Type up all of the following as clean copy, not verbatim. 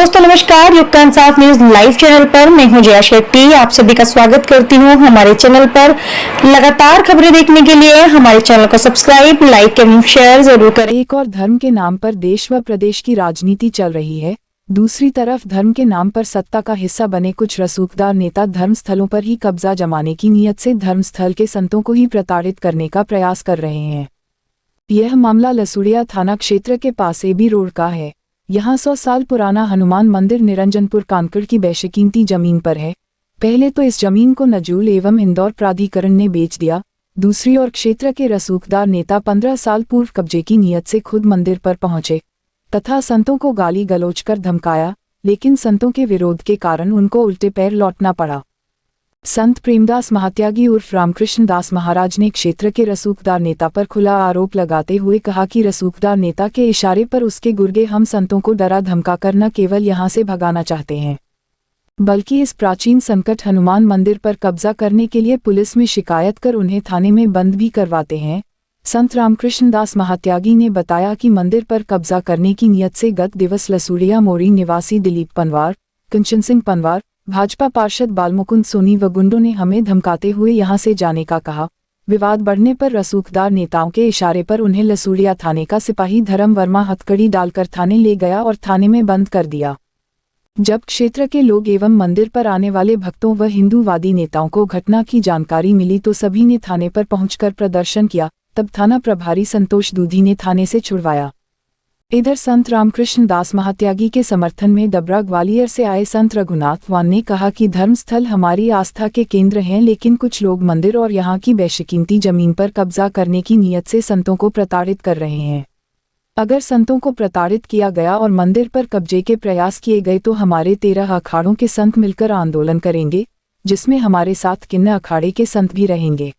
दोस्तों नमस्कार, युग का इंसाफ न्यूज लाइव चैनल पर मैं हूं जया शेट्टी। आप सभी का स्वागत करती हूं हमारे चैनल पर। लगातार खबरें देखने के लिए हमारे चैनल को सब्सक्राइब, लाइक एवं शेयर जरूर करें। एक और धर्म के नाम पर देश व प्रदेश की राजनीति चल रही है, दूसरी तरफ धर्म के नाम पर सत्ता का हिस्सा बने कुछ रसूखदार नेता धर्म स्थलों पर ही कब्जा जमाने की नीयत से धर्म स्थल के संतों को ही प्रताड़ित करने का प्रयास कर रहे हैं। यह मामला लसूड़िया थाना क्षेत्र के पास एबी रोड का है। यहाँ 100 साल पुराना हनुमान मंदिर निरंजनपुर कानकड़ की बेशकीमती जमीन पर है। पहले तो इस जमीन को नजूल एवं इंदौर प्राधिकरण ने बेच दिया, दूसरी ओर क्षेत्र के रसूखदार नेता 15 साल पूर्व कब्जे की नीयत से खुद मंदिर पर पहुंचे तथा संतों को गाली गलौज कर धमकाया, लेकिन संतों के विरोध के कारण उनको उल्टे पैर लौटना पड़ा। संत प्रेमदास महात्यागी उर्फ रामकृष्ण दास महाराज ने क्षेत्र के रसूखदार नेता पर खुला आरोप लगाते हुए कहा कि रसूखदार नेता के इशारे पर उसके गुर्गे हम संतों को डरा धमका कर न केवल यहां से भगाना चाहते हैं, बल्कि इस प्राचीन संकट हनुमान मंदिर पर कब्जा करने के लिए पुलिस में शिकायत कर उन्हें थाने में बंद भी करवाते हैं। संत रामकृष्ण दास महात्यागी ने बताया कि मंदिर पर कब्जा करने की नीयत से गत दिवस लसूड़िया मोरी निवासी दिलीप पनवार, कंचन सिंह पनवार, भाजपा पार्षद बालमुकुंद सोनी व गुंडों ने हमें धमकाते हुए यहां से जाने का कहा। विवाद बढ़ने पर रसूखदार नेताओं के इशारे पर उन्हें लसूड़िया थाने का सिपाही धर्म वर्मा हथकड़ी डालकर थाने ले गया और थाने में बंद कर दिया। जब क्षेत्र के लोग एवं मंदिर पर आने वाले भक्तों व हिंदूवादी नेताओं को घटना की जानकारी मिली तो सभी ने थाने पर पहुंचकर प्रदर्शन किया। तब थाना प्रभारी संतोष दूधी ने थाने से छुड़वाया। इधर संत रामकृष्ण दास महात्यागी के समर्थन में डबरा ग्वालियर से आए संत रघुनाथ वान ने कहा कि धर्मस्थल हमारी आस्था के केंद्र हैं, लेकिन कुछ लोग मंदिर और यहाँ की बेशकीमती जमीन पर कब्जा करने की नीयत से संतों को प्रताड़ित कर रहे हैं। अगर संतों को प्रताड़ित किया गया और मंदिर पर कब्जे के प्रयास किए गए तो हमारे 13 अखाड़ों के संत मिलकर आंदोलन करेंगे, जिसमें हमारे साथ किन्न अखाड़े के संत भी रहेंगे।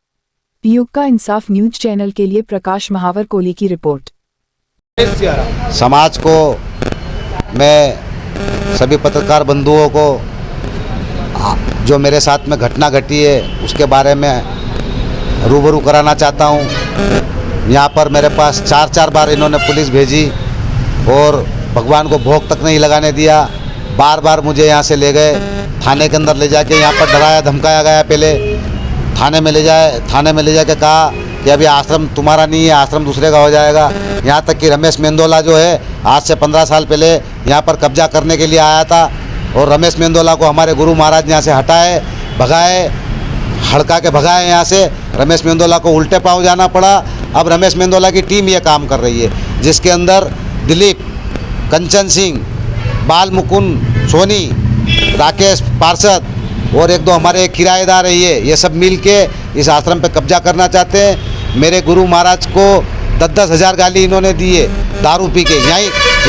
युग का इंसाफ न्यूज चैनल के लिए प्रकाश महावर कोली की रिपोर्ट। समाज को, मैं सभी पत्रकार बंधुओं को जो मेरे साथ में घटना घटी है उसके बारे में रूबरू कराना चाहता हूँ। यहाँ पर मेरे पास 4 बार इन्होंने पुलिस भेजी और भगवान को भोग तक नहीं लगाने दिया। बार बार मुझे यहाँ से ले गए, थाने के अंदर ले जाके यहाँ पर डराया धमकाया गया। पहले थाने में ले जाके कहा कि अभी आश्रम तुम्हारा नहीं है, आश्रम दूसरे का हो जाएगा। यहाँ तक कि रमेश मेंदोला जो है आज से 15 साल पहले यहाँ पर कब्जा करने के लिए आया था और रमेश मेंदोला को हमारे गुरु महाराज यहाँ से हटाए, भगाए, हड़का के भगाए यहाँ से। रमेश मेंदोला को उल्टे पाँव जाना पड़ा। अब रमेश मेंदोला की टीम ये काम कर रही है, जिसके अंदर दिलीप, कंचन सिंह, बाल मुकुंद सोनी, राकेश पार्षद और 1-2 हमारे किराएदार है, ये सब मिल के इस आश्रम पे कब्जा करना चाहते हैं। मेरे गुरु महाराज को 10-10 हज़ार गाली इन्होंने दी है दारू पी के।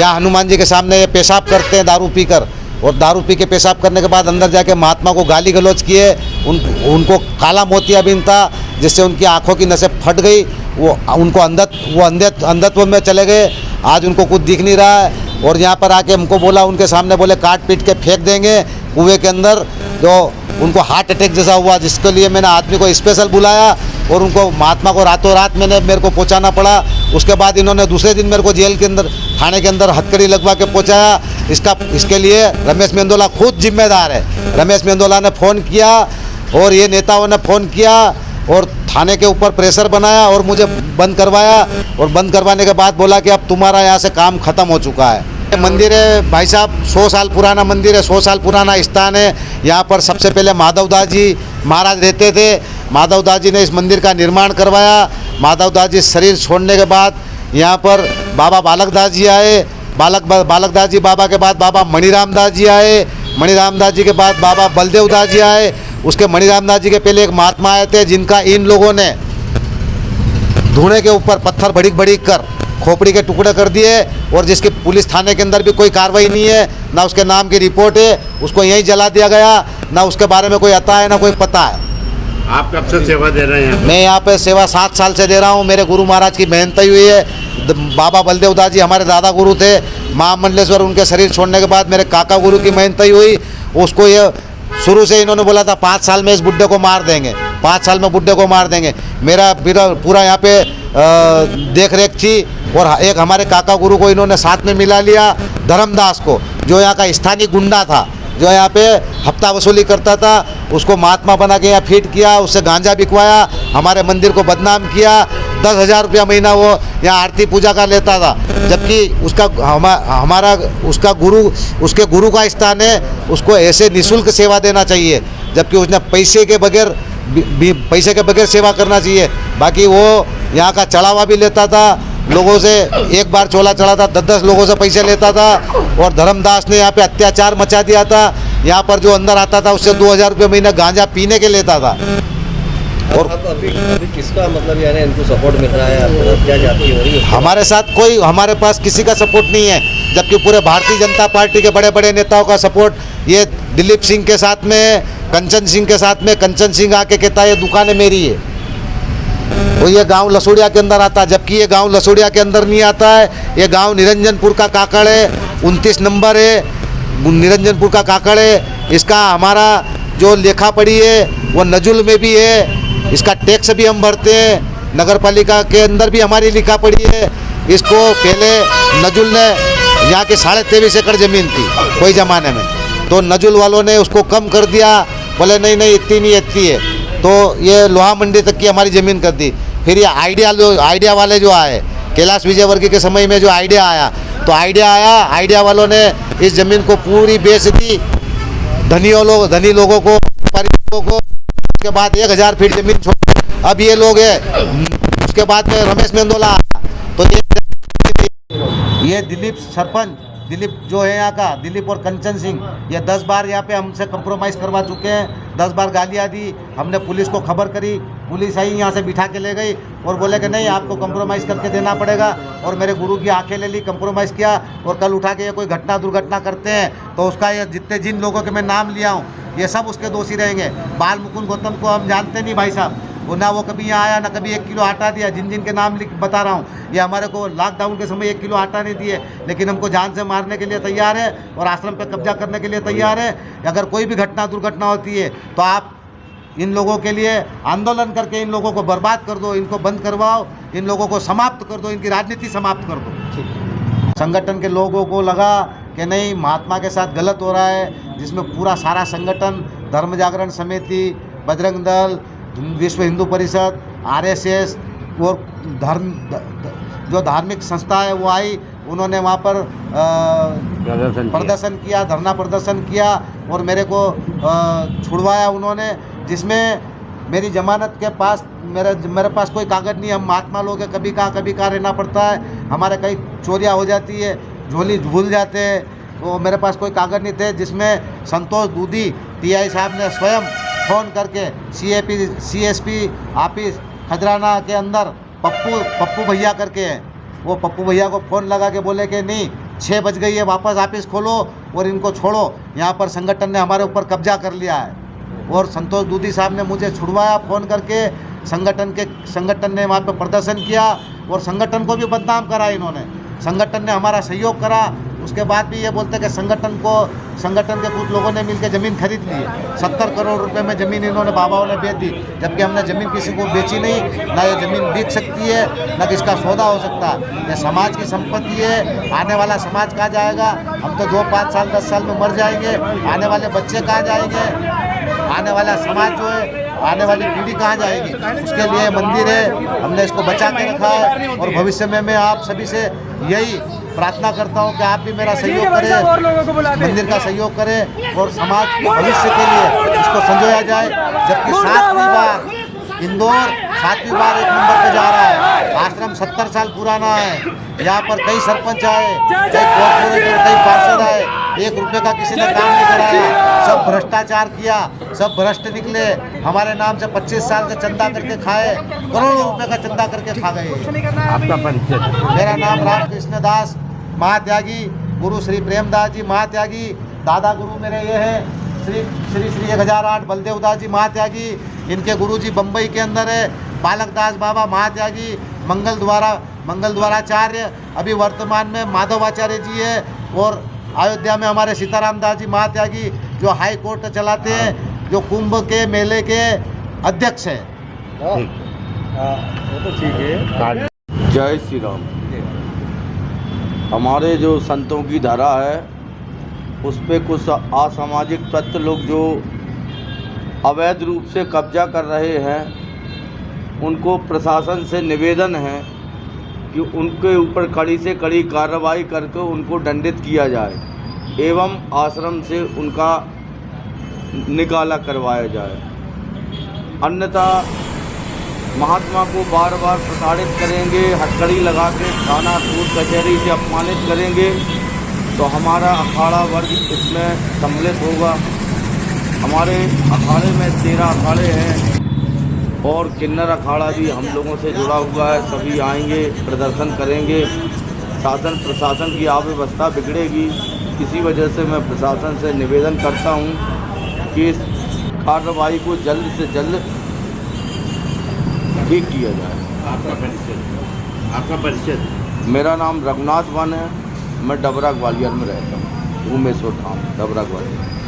यहाँ हनुमान जी के सामने ये पेशाब करते हैं दारू पी कर, और दारू पी के पेशाब करने के बाद अंदर जाके महात्मा को गाली गलौज किए। उनको काला मोतिया बीन था, जिससे उनकी आँखों की नसें फट गई। उनको अंधत्व में चले गए। आज उनको कुछ दिख नहीं रहा है। और यहाँ पर आके हमको बोला, उनके सामने बोले काट पीट के फेंक देंगे कुएं के अंदर। जो उनको हार्ट अटैक जैसा हुआ, जिसके लिए मैंने आदमी को स्पेशल बुलाया और उनको महात्मा को रातों रात मेरे को पहुंचाना पड़ा। उसके बाद इन्होंने दूसरे दिन मेरे को जेल के अंदर, थाने के अंदर हथकड़ी लगवा के पहुंचाया। इसके लिए रमेश मेंदोला खुद जिम्मेदार है। रमेश मेंदोला ने फ़ोन किया और ये नेताओं ने फ़ोन किया और थाने के ऊपर प्रेशर बनाया और मुझे बंद करवाया। और बंद करवाने के बाद बोला कि अब तुम्हारा यहाँ से काम ख़त्म हो चुका है। मंदिर है भाई साहब, 100 साल पुराना मंदिर है, 100 साल पुराना स्थान है। यहाँ पर सबसे पहले माधवदास जी महाराज रहते थे। माधवदास जी ने इस मंदिर का निर्माण करवाया। माधवदास जी शरीर छोड़ने के बाद यहाँ पर बाबा बालकदास जी आए। बालकदास जी बाबा के बाद बाबा मणिराम दास जी आए। मणिराम दास जी के बाद बाबा बलदेव दास जी आए। उसके मणिराम दास जी के पहले एक महात्मा आए थे, जिनका इन लोगों ने धुएं के ऊपर पत्थर बड़ीक कर खोपड़ी के टुकड़े कर दिए, और जिसके पुलिस थाने के अंदर भी कोई कार्रवाई नहीं है, ना उसके नाम की रिपोर्ट है, उसको यहीं जला दिया गया, ना उसके बारे में कोई आता है ना कोई पता है। आप कब से सेवा दे रहे हैं? मैं यहाँ पे सेवा 7 साल से दे रहा हूँ। मेरे गुरु महाराज की मेहनत हुई है। बाबा बलदेव दास जी हमारे दादा गुरु थे। महामंडलेश्वर उनके शरीर छोड़ने के बाद मेरे काका गुरु की मेहनत हुई। उसको ये शुरू से इन्होंने बोला था 5 साल में इस बुड्ढे को मार देंगे, 5 साल में बुड्ढे को मार देंगे। मेरा पूरा यहाँ पे देख रेख थी। और एक हमारे काका गुरु को इन्होंने साथ में मिला लिया, धर्मदास को। जो यहाँ का स्थानीय गुंडा था, जो यहाँ पे हफ्ता वसूली करता था, उसको महात्मा बना के यहाँ फिट किया, उससे गांजा बिकवाया, हमारे मंदिर को बदनाम किया। 10,000 रुपया महीना वो यहाँ आरती पूजा का लेता था, जबकि उसका हमारा उसके गुरु का स्थान है, उसको ऐसे निःशुल्क सेवा देना चाहिए, जबकि उसने पैसे के बगैर सेवा करना चाहिए। बाकी वो यहाँ का चढ़ावा भी लेता था लोगों से, एक बार चोला चढ़ा था 10-10 लोगों से पैसे लेता था, और धर्मदास ने यहाँ पे अत्याचार मचा दिया था। यहाँ पर जो अंदर आता था उससे 2,000 रुपये महीना गांजा पीने के लेता था। और अभी किसका मतलब यानी इनको सपोर्ट मिल रहा है, क्या जाती हो रही है? हमारे पास किसी का सपोर्ट नहीं है, जबकि पूरे भारतीय जनता पार्टी के बड़े बड़े नेताओं का सपोर्ट ये दिलीप सिंह के साथ में, कंचन सिंह के साथ में। कंचन सिंह आके कहता है ये दुकानें मेरी है, वो ये गांव लसोड़िया के अंदर आता है, जबकि ये गांव लसोड़िया के अंदर नहीं आता है। ये गांव निरंजनपुर का काकड़ है, 29 नंबर है, निरंजनपुर का काकड़ है। इसका हमारा जो लेखा पड़ी है वो नजुल में भी है, इसका टैक्स भी हम भरते हैं, नगर पालिका के अंदर भी हमारी लिखा पड़ी है। इसको पहले नजुल ने यहाँ की 23.5 एकड़ ज़मीन थी कोई ज़माने में, तो नजुल वालों ने उसको कम कर दिया, बोले नहीं इतनी नहीं इतनी है, तो ये लोहा मंडी तक की हमारी ज़मीन कर दी। फिर ये आइडिया वाले जो आए, कैलाश विजयवर्गीय के समय में जो आइडिया आया, तो आइडिया वालों ने इस ज़मीन को पूरी बेच दी धनी लोगों को, उसके बाद 1,000 फीट ज़मीन छोड़, अब ये लोग हैं। उसके बाद में रमेश मेंदोला, तो ये दिलीप सरपंच, दिलीप जो है यहाँ का, दिलीप और कंचन सिंह, ये 10 बार यहाँ पे हमसे कंप्रोमाइज़ करवा चुके हैं, 10 बार गालियाँ दी। हमने पुलिस को खबर करी, पुलिस आई यहाँ से बिठा के ले गई और बोले कि नहीं आपको कंप्रोमाइज़ करके देना पड़ेगा, और मेरे गुरु की आंखें ले ली, कंप्रोमाइज़ किया, और कल उठा के ये कोई दुर्घटना करते हैं तो उसका ये जिन लोगों के मैं नाम लिया हूँ ये सब उसके दोषी रहेंगे। बाल मुकुंद गौतम को हम जानते नहीं भाई साहब, वो ना वो कभी यहाँ आया, ना कभी 1 किलो आटा दिया। जिन के नाम बता रहा हूँ, ये हमारे को लॉकडाउन के समय 1 किलो आटा नहीं दिए, लेकिन हमको जान से मारने के लिए तैयार है और आश्रम पे कब्जा करने के लिए तैयार है। अगर कोई भी दुर्घटना होती है तो आप इन लोगों के लिए आंदोलन करके इन लोगों को बर्बाद कर दो, इनको बंद करवाओ, इन लोगों को समाप्त कर दो, इनकी राजनीति समाप्त कर दो। संगठन के लोगों को लगा कि नहीं महात्मा के साथ गलत हो रहा है, जिसमें पूरा सारा संगठन, धर्म जागरण समिति, बजरंग दल, विश्व हिंदू परिषद, RSS और जो धार्मिक संस्था है वो आई, उन्होंने वहाँ पर प्रदर्शन किया, धरना प्रदर्शन किया और मेरे को छुड़वाया उन्होंने, जिसमें मेरी जमानत के पास मेरे पास कोई कागज़ नहीं। हम महात्मा लोग हैं, कभी कहाँ रहना पड़ता है, हमारे कई चोरियाँ हो जाती है, झोली भूल जाते हैं, तो मेरे पास कोई कागज़ नहीं थे। जिसमें संतोष दूधी TI साहब ने स्वयं फ़ोन करके CSP ऑफिस खजराना के अंदर पप्पू भैया करके हैं, वो पप्पू भैया को फ़ोन लगा के बोले कि नहीं 6 बज गई है, वापस ऑफिस खोलो और इनको छोड़ो, यहाँ पर संगठन ने हमारे ऊपर कब्जा कर लिया है। और संतोष दूधी साहब ने मुझे छुड़वाया फ़ोन करके। संगठन ने वहाँ पर प्रदर्शन किया और संगठन को भी बदनाम करा इन्होंने। संगठन ने हमारा सहयोग करा, उसके बाद भी ये बोलते कि संगठन के कुछ लोगों ने मिलकर ज़मीन खरीद ली है। 70 करोड़ रुपए में ज़मीन इन्होंने बाबाओं ने बेच दी, जबकि हमने ज़मीन किसी को बेची नहीं, ना ये ज़मीन बिक सकती है, ना किसका सौदा हो सकता है। ये समाज की संपत्ति है, आने वाला समाज कहाँ जाएगा? हम तो 2, 5 साल 10 साल में मर जाएंगे, आने वाले बच्चे कहाँ जाएंगे? आने वाला समाज जो है, आने वाली पीढ़ी कहाँ जाएगी? उसके लिए मंदिर है, हमने इसको बचा के रखा है और भविष्य में मैं आप सभी से यही प्रार्थना करता हूँ कि आप भी मेरा सहयोग करें, मंदिर का सहयोग करें और समाज के भविष्य के लिए इसको संजोया जाए। जबकि 7वीं बार इंदौर 7वीं बार 1 नंबर पे जा रहा है। आश्रम 70 साल पुराना है, यहाँ पर कई सरपंच आए, कई कॉर्पोरेटर, कई पार्षद आए, 1 रुपये का किसी ने काम नहीं कराया, सब भ्रष्टाचार किया, सब भ्रष्ट निकले। हमारे नाम से 25 साल से चंदा करके खाए, करोड़ों रुपए का चंदा करके खा गए। आपका परिचय? मेरा नाम रामकृष्ण दास महात्यागी, गुरु श्री प्रेमदास जी महात्यागी, दादा गुरु मेरे ये हैं श्री 1008 बलदेव दास जी महात्यागी। इनके गुरु जी बम्बई के अंदर है बालक दास बाबा महात्यागी, मंगल द्वाराचार्य, अभी वर्तमान में माधवाचार्य जी है, और अयोध्या में हमारे सीताराम दास जी महात्यागी जो हाई कोर्ट चलाते हैं, जो कुंभ के मेले के अध्यक्ष हैं। वो तो ठीक है। जय श्री राम। हमारे जो संतों की धारा है उस पर कुछ असामाजिक तत्व लोग जो अवैध रूप से कब्जा कर रहे हैं, उनको प्रशासन से निवेदन है कि उनके ऊपर कड़ी से कड़ी कार्रवाई करके उनको दंडित किया जाए एवं आश्रम से उनका निकाला करवाया जाए। अन्यथा महात्मा को बार बार प्रताड़ित करेंगे, हथकड़ी लगा के थाना कोर्ट कचहरी से अपमानित करेंगे तो हमारा अखाड़ा वर्ग इसमें सम्मिलित होगा। हमारे अखाड़े में 13 अखाड़े हैं और किन्नर अखाड़ा भी हम लोगों से जुड़ा हुआ है। सभी आएंगे, प्रदर्शन करेंगे। शासन प्रशासन की अव्यवस्था बिगड़ेगी। इसी वजह से मैं प्रशासन से निवेदन करता हूं कि इस कार्रवाई को जल्द से जल्द ठीक किया जाए। आपका परिचय? मेरा नाम रघुनाथ वन है। मैं डबरा ग्वालियर में रहता हूँ। उमेश्वर धाम, डबरा ग्वालियर।